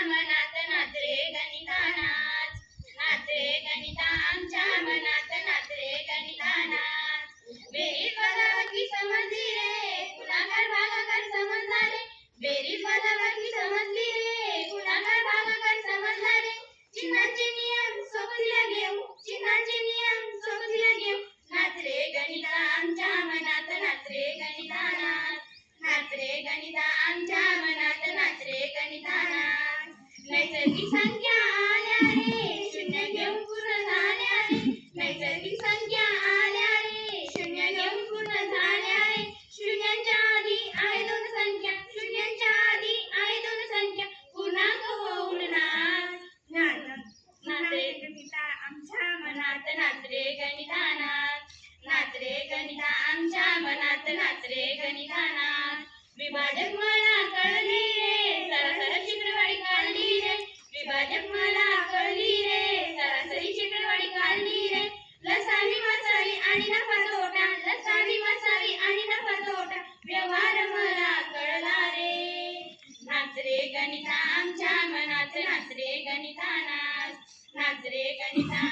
मनात नाच रे गणिता नाच, नाच रे गणिता आमच्या मनात नाच रे गणिता नाच. बेरीज वजाबाकी समजली रे, गुणाकार भागाकार समजला रे. बेरीज वजाबाकी समजली रे, गुणाकार भागाकार समजला रे. चिन्हांचे नियम सोबतीला घेऊ, चिन्हांचे नियम सोबतीला घेऊ. नाच रे गणिता आमच्या मनात नाच रे गणिता नाच, नाच रे गणिता आमच्या मनात नाच रे गणिता नाच. नैसर्गिक संख्या आल्या रे, शून्य घेऊन पूर्ण झाल्या रे. नैसर्गिक संख्या आल्या रे, शून्य घेऊन पूर्ण झाल्या रे. शून्यांच्या आधी आहे दोन संख्या, शून्यांच्या आधी आहे दोन संख्या. पूर्णांक होऊन नाच, नाच रे गणिता आमच्या मनात नाच रे गणिता नाच, नाच रे गणिता आमच्या मनात नाच रे गणिता नाच. विभाजक मला कळली रे, सरासरी चक्रवाढी काढली रे. विभाजक मला कळली रे, सरासरी चक्रवाढी काढली रे. लसावी मसावी आणि नफा तोटा, लसावी मसावी आणि नफा तोटा. व्यवहार मला कळला रे. नाच रे गणिता आमच्या मनात नाच रे गणिता नाच, नाच रे गणिता